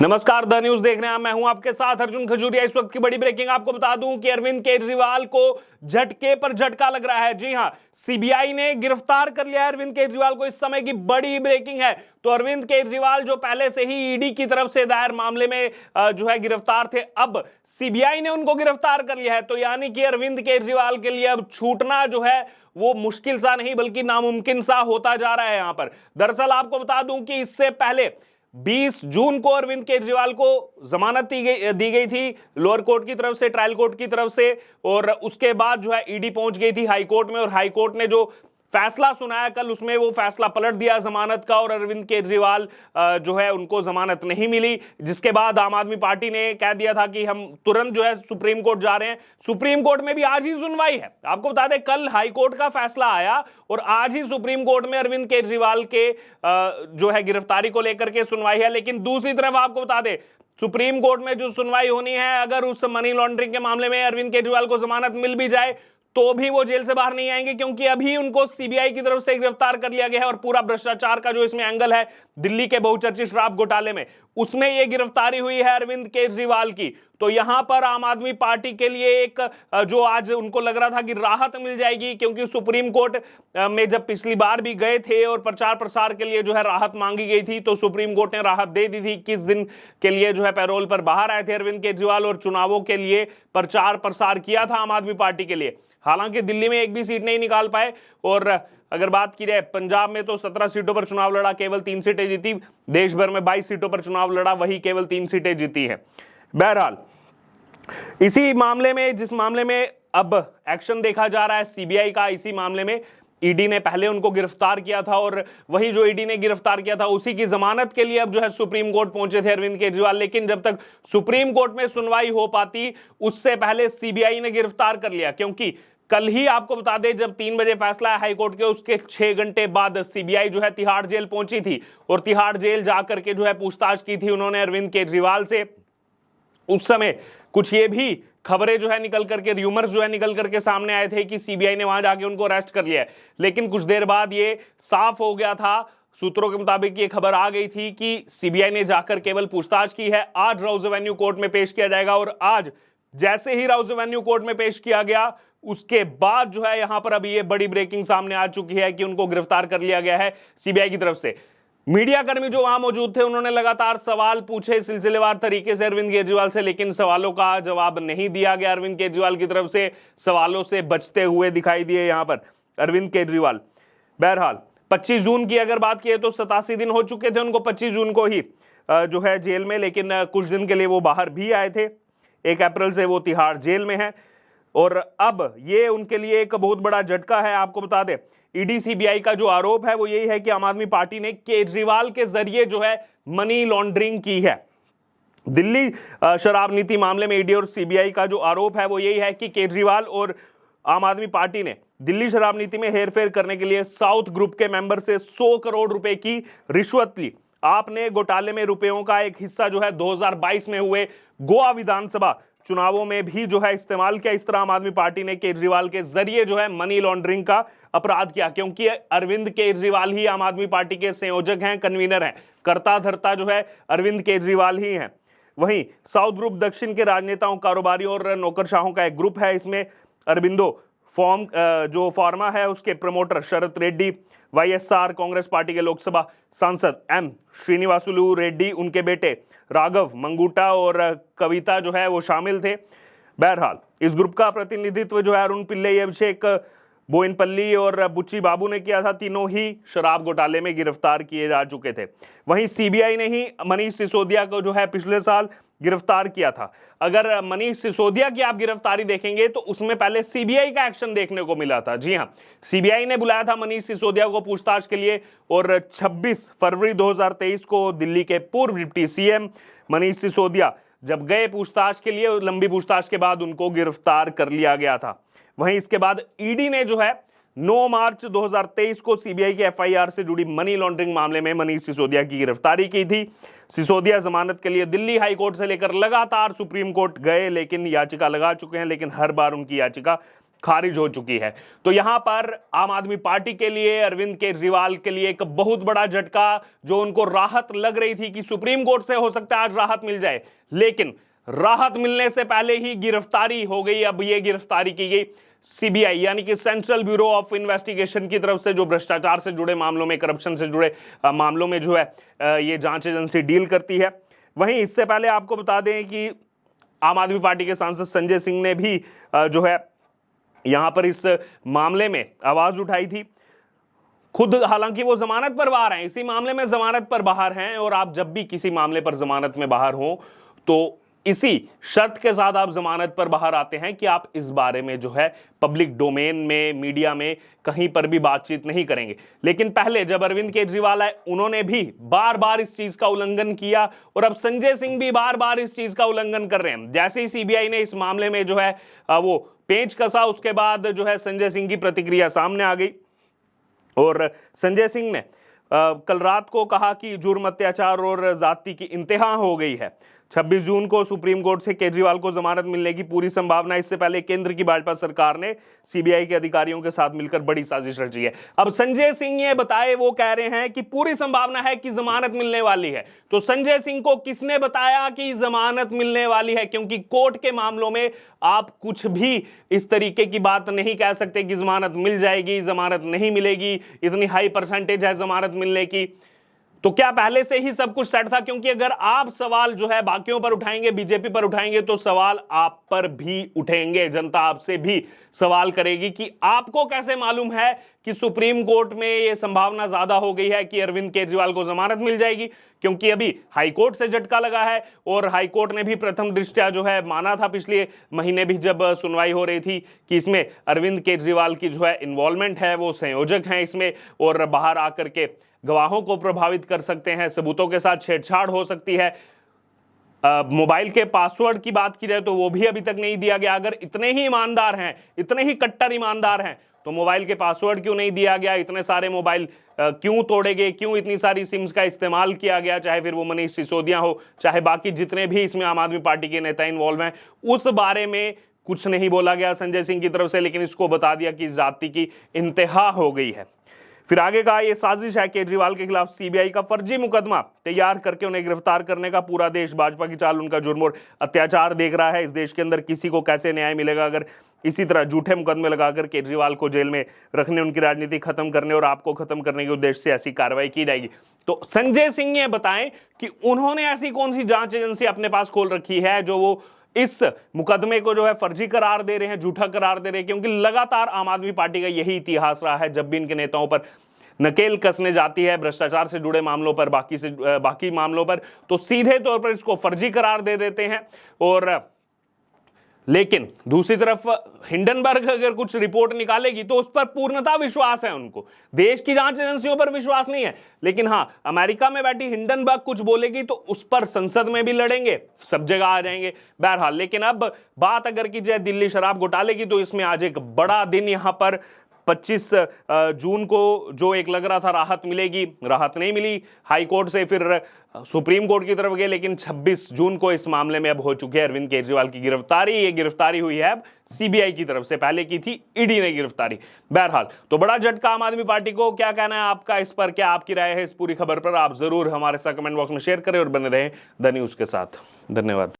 नमस्कार, the news देख रहे हैं। मैं हूं आपके साथ अर्जुन खजूरिया। इस वक्त की बड़ी ब्रेकिंग आपको बता दूं कि अरविंद केजरीवाल को झटके पर झटका लग रहा है। जी हां, सीबीआई ने गिरफ्तार कर लिया है अरविंद केजरीवाल को। इस समय की बड़ी ब्रेकिंग है। तो अरविंद केजरीवाल जो पहले से ही ईडी की तरफ से दायर मामले में जो है गिरफ्तार थे, अब सीबीआई ने उनको गिरफ्तार कर लिया है। तो यानी कि अरविंद केजरीवाल के लिए अब छूटना जो है वो मुश्किल सा नहीं बल्कि नामुमकिन सा होता जा रहा है। यहां पर दरअसल आपको बता दूं कि इससे पहले 20 जून को अरविंद केजरीवाल को जमानत दी गई थी लोअर कोर्ट की तरफ से, ट्रायल कोर्ट की तरफ से, और उसके बाद जो है ईडी पहुंच गई थी हाई कोर्ट में, और हाई कोर्ट ने जो फैसला सुनाया कल, उसमें वो फैसला पलट दिया जमानत का, और अरविंद केजरीवाल जो है उनको जमानत नहीं मिली। जिसके बाद आम आदमी पार्टी ने कह दिया था कि हम तुरंत जो है सुप्रीम कोर्ट जा रहे हैं। सुप्रीम कोर्ट में भी आज ही सुनवाई है। आपको बता दें, कल हाई कोर्ट का फैसला आया और आज ही सुप्रीम कोर्ट में अरविंद केजरीवाल के जो है गिरफ्तारी को लेकर के सुनवाई है। लेकिन दूसरी तरफ आपको बता दें, सुप्रीम कोर्ट में जो सुनवाई होनी है, अगर उस मनी लॉन्ड्रिंग के मामले में अरविंद केजरीवाल को जमानत मिल भी जाए तो भी वो जेल से बाहर नहीं आएंगे, क्योंकि अभी उनको सीबीआई की तरफ से गिरफ्तार कर लिया गया है। और पूरा भ्रष्टाचार का जो इसमें एंगल है दिल्ली के बहुचर्चित शराब घोटाले में, उसमें ये गिरफ्तारी हुई है अरविंद केजरीवाल की। तो यहां पर आम आदमी पार्टी के लिए एक जो आज उनको लग रहा था कि राहत मिल जाएगी, क्योंकि सुप्रीम कोर्ट में जब पिछली बार भी गए थे और प्रचार प्रसार के लिए जो है राहत मांगी गई थी, तो सुप्रीम कोर्ट ने राहत दे दी थी। 21 दिन के लिए जो है पैरोल पर बाहर आए थे अरविंद केजरीवाल और चुनावों के लिए प्रचार प्रसार किया था आम आदमी पार्टी के लिए। हालांकि दिल्ली में एक भी सीट नहीं निकाल पाए, और अगर बात की जाए पंजाब में तो 17 सीटों पर चुनाव लड़ा, केवल 3 सीटें जीती। देश भर में 22 सीटों पर चुनाव लड़ा, वही केवल 3 सीटें जीती हैं। बहरहाल इसी मामले में, जिस मामले में अब एक्शन देखा जा रहा है सीबीआई का, इसी मामले में ईडी ने पहले उनको गिरफ्तार किया था, और वही जो ईडी ने गिरफ्तार किया था उसी की जमानत के लिए अब जो है सुप्रीम कोर्ट पहुंचे थे अरविंद केजरीवाल। लेकिन जब तक सुप्रीम कोर्ट में सुनवाई हो पाती, उससे पहले सीबीआई ने गिरफ्तार कर लिया। क्योंकि कल ही आपको बता दें, जब 3 बजे फैसला है हाई कोर्ट के, उसके 6 घंटे बाद सीबीआई जो है तिहाड़ जेल पहुंची थी, और तिहाड़ जेल जाकर के जो है पूछताछ की थी उन्होंने अरविंद केजरीवाल से। उस समय कुछ ये भी खबरें जो है निकल करके, र्यूमर्स जो है निकल करके सामने आए थे कि सीबीआई ने वहां जाके उनको अरेस्ट कर लिया है। लेकिन कुछ देर बाद ये साफ हो गया था, सूत्रों के मुताबिक ये खबर आ गई थी कि सीबीआई ने जाकर केवल पूछताछ की है। आज राउज एवेन्यू कोर्ट में पेश किया जाएगा, और आज जैसे ही राउज एवेन्यू कोर्ट में पेश किया गया, उसके बाद जो है यहां पर अभी ये बड़ी ब्रेकिंग सामने आ चुकी है कि उनको गिरफ्तार कर लिया गया है सीबीआई की तरफ से। मीडिया कर्मी जो वहां मौजूद थे, उन्होंने लगातार सवाल पूछे सिलसिलेवार तरीके से अरविंद केजरीवाल से, लेकिन सवालों का जवाब नहीं दिया गया अरविंद केजरीवाल की तरफ से। सवालों से बचते हुए दिखाई दिए यहां पर अरविंद केजरीवाल। बहरहाल 25 जून की अगर बात की तो 87 दिन हो चुके थे उनको 25 जून को ही जो है जेल में, लेकिन कुछ दिन के लिए वो बाहर भी आए थे। 1 अप्रैल से वो तिहाड़ जेल में है, और अब ये उनके लिए एक बहुत बड़ा झटका है। आपको बता दें, ईडी सीबीआई का जो आरोप है वो यही है कि आम आदमी पार्टी ने केजरीवाल के जरिए जो है मनी लॉन्ड्रिंग की है। दिल्ली शराब नीति मामले में ईडी और सीबीआई का जो आरोप है वो यही है कि केजरीवाल और आम आदमी पार्टी ने दिल्ली शराब नीति में हेरफेर करने के लिए साउथ ग्रुप के मेंबर से 100 करोड़ रुपए की रिश्वत ली। आपने घोटाले में रुपयों का एक हिस्सा जो है 2022 में हुए गोवा विधानसभा चुनावों में भी जो है इस्तेमाल किया। इस तरह आम आदमी पार्टी ने केजरीवाल के जरिए जो है मनी लॉन्ड्रिंग का अपराध किया, क्योंकि अरविंद केजरीवाल ही आम आदमी पार्टी के संयोजक हैं, कन्वीनर हैं, कर्ता धर्ता जो है अरविंद केजरीवाल ही हैं। वहीं साउथ ग्रुप दक्षिण के राजनेताओं, कारोबारियों और नौकरशाहों का एक ग्रुप है। इसमें अरबिंदो जो फार्मा है उसके प्रमोटर शरत रेड्डी, वाईएसआर कांग्रेस पार्टी के लोकसभा सांसद एम श्रीनिवासुलु रेड्डी, उनके बेटे राघव मंगूटा और कविता जो है वो शामिल थे। बहरहाल इस ग्रुप का प्रतिनिधित्व जो है अरुण पिल्लई, अभिषेक बोइनपल्ली और बुच्ची बाबू ने किया था। तीनों ही शराब घोटाले में गिरफ्तार किए जा चुके थे। वहीं सीबीआई ने ही मनीष सिसोदिया को जो है पिछले साल गिरफ्तार किया था। अगर मनीष सिसोदिया की आप गिरफ्तारी देखेंगे तो उसमें पहले सीबीआई का एक्शन देखने को मिला था। जी हां, सीबीआई ने बुलाया था मनीष सिसोदिया को पूछताछ के लिए, और 26 फरवरी 2023 को दिल्ली के पूर्व डिप्टी सीएम मनीष सिसोदिया जब गए पूछताछ के लिए, लंबी पूछताछ के बाद उनको गिरफ्तार कर लिया गया था। वहीं इसके बाद ईडी ने जो है 9 मार्च 2023 को सीबीआई के एफआईआर से जुड़ी मनी लॉन्ड्रिंग मामले में मनीष सिसोदिया की गिरफ्तारी की थी। सिसोदिया जमानत के लिए दिल्ली हाई कोर्ट से लेकर लगातार सुप्रीम कोर्ट गए, लेकिन याचिका लगा चुके हैं, लेकिन हर बार उनकी याचिका खारिज हो चुकी है। तो यहां पर आम आदमी पार्टी के लिए, अरविंद केजरीवाल के लिए एक बहुत बड़ा झटका, जो उनको राहत लग रही थी कि सुप्रीम कोर्ट से हो सकता है आज राहत मिल जाए, लेकिन राहत मिलने से पहले ही गिरफ्तारी हो गई। अब ये गिरफ्तारी की गई सीबीआई यानी कि सेंट्रल ब्यूरो ऑफ इन्वेस्टिगेशन की तरफ से, जो भ्रष्टाचार से जुड़े मामलों में, करप्शन से जुड़े मामलों में जो है ये जांच एजेंसी डील करती है। वहीं इससे पहले आपको बता दें कि आम आदमी पार्टी के सांसद संजय सिंह ने भी जो है यहां पर इस मामले में आवाज उठाई थी। खुद हालांकि वो जमानत पर बाहर हैं, इसी मामले में जमानत पर बाहर हैं, और आप जब भी किसी मामले पर जमानत में बाहर हो तो इसी शर्त के साथ आप जमानत पर बाहर आते हैं कि आप इस बारे में जो है पब्लिक डोमेन में, मीडिया में कहीं पर भी बातचीत नहीं करेंगे। लेकिन पहले जब अरविंद केजरीवाल आए, उन्होंने भी बार बार इस चीज का उल्लंघन किया, और अब संजय सिंह भी बार बार इस चीज का उल्लंघन कर रहे हैं। जैसे ही सीबीआई ने इस मामले में जो है वो पेंच कसा, उसके बाद जो है संजय सिंह की प्रतिक्रिया सामने आ गई, और संजय सिंह ने कल रात को कहा कि जुर्म, अत्याचार और जाति की इंतहा हो गई है। 26 जून को सुप्रीम कोर्ट से केजरीवाल को जमानत मिलने की पूरी संभावना। इससे पहले केंद्र की भाजपा सरकार ने सीबीआई के अधिकारियों के साथ मिलकर बड़ी साजिश रची है। अब संजय सिंह ये बताए, वो कह रहे हैं कि पूरी संभावना है कि जमानत मिलने वाली है। तो संजय सिंह को किसने बताया कि जमानत मिलने वाली है? क्योंकि कोर्ट के मामलों में आप कुछ भी इस तरीके की बात नहीं कह सकते कि जमानत मिल जाएगी, जमानत नहीं मिलेगी, इतनी हाई परसेंटेज है जमानत मिलने की। तो क्या पहले से ही सब कुछ सेट था? क्योंकि अगर आप सवाल जो है बाकियों पर उठाएंगे, बीजेपी पर उठाएंगे, तो सवाल आप पर भी उठेंगे। जनता आपसे भी सवाल करेगी कि आपको कैसे मालूम है कि सुप्रीम कोर्ट में यह संभावना ज्यादा हो गई है कि अरविंद केजरीवाल को जमानत मिल जाएगी। क्योंकि अभी हाईकोर्ट से झटका लगा है, और हाईकोर्ट ने भी प्रथम दृष्टया जो है माना था पिछले महीने भी जब सुनवाई हो रही थी कि इसमें अरविंद केजरीवाल की जो है इन्वॉल्वमेंट है, वो संयोजक हैं इसमें, और बाहर आकर के गवाहों को प्रभावित कर सकते हैं, सबूतों के साथ छेड़छाड़ हो सकती है। मोबाइल के पासवर्ड की बात की जाए तो वो भी अभी तक नहीं दिया गया। अगर इतने ही ईमानदार हैं, इतने ही कट्टर ईमानदार हैं, तो मोबाइल के पासवर्ड क्यों नहीं दिया गया? इतने सारे मोबाइल क्यों तोड़े गए? क्यों इतनी सारी सिम्स का इस्तेमाल किया गया? चाहे फिर वो मनीष सिसोदिया हो, चाहे बाकी जितने भी इसमें आम आदमी पार्टी के नेता इन्वॉल्व हैं, उस बारे में कुछ नहीं बोला गया संजय सिंह की तरफ से। लेकिन इसको बता दिया कि जाति की इंतहा हो गई है। फिर आगे कहा, यह साजिश है केजरीवाल के खिलाफ सीबीआई का फर्जी मुकदमा तैयार करके उन्हें गिरफ्तार करने का। पूरा देश भाजपा की चाल, उनका जुर्म और अत्याचार देख रहा है। इस देश के अंदर किसी को कैसे न्याय मिलेगा अगर इसी तरह झूठे मुकदमे लगाकर केजरीवाल को जेल में रखने, उनकी राजनीति खत्म करने और आपको खत्म करने के उद्देश्य से ऐसी कार्रवाई की जाएगी। तो संजय सिंह ये बताएं कि उन्होंने ऐसी कौन सी जांच एजेंसी अपने पास खोल रखी है जो वो इस मुकदमे को जो है फर्जी करार दे रहे हैं, झूठा करार दे रहे हैं। क्योंकि लगातार आम आदमी पार्टी का यही इतिहास रहा है, जब भी इनके नेताओं पर नकेल कसने जाती है भ्रष्टाचार से जुड़े मामलों पर, बाकी मामलों पर, तो सीधे तौर पर इसको फर्जी करार दे देते हैं। और लेकिन दूसरी तरफ हिंडनबर्ग अगर कुछ रिपोर्ट निकालेगी तो उस पर पूर्णतः विश्वास है उनको। देश की जांच एजेंसियों पर विश्वास नहीं है। लेकिन हां, अमेरिका में बैठी हिंडनबर्ग कुछ बोलेगी तो उस पर संसद में भी लड़ेंगे, सब जगह आ जाएंगे बहरहाल। लेकिन अब बात अगर की जाए दिल्ली शराब घोटाले की, तो इसमें आज एक बड़ा दिन यहां पर 25 जून को जो एक लग रहा था राहत मिलेगी, राहत नहीं मिली। हाई कोर्ट से फिर सुप्रीम कोर्ट की तरफ गए, लेकिन 26 जून को इस मामले में अब हो चुकी है अरविंद केजरीवाल की गिरफ्तारी। ये गिरफ्तारी हुई है अब सीबीआई की तरफ से, पहले की थी ईडी ने गिरफ्तारी। बहरहाल तो बड़ा झटका आम आदमी पार्टी को। क्या कहना है आपका इस पर, क्या आपकी राय है इस पूरी खबर पर? आप जरूर हमारे साथ कमेंट बॉक्स में शेयर करें और बने रहें द न्यूज के साथ। धन्यवाद।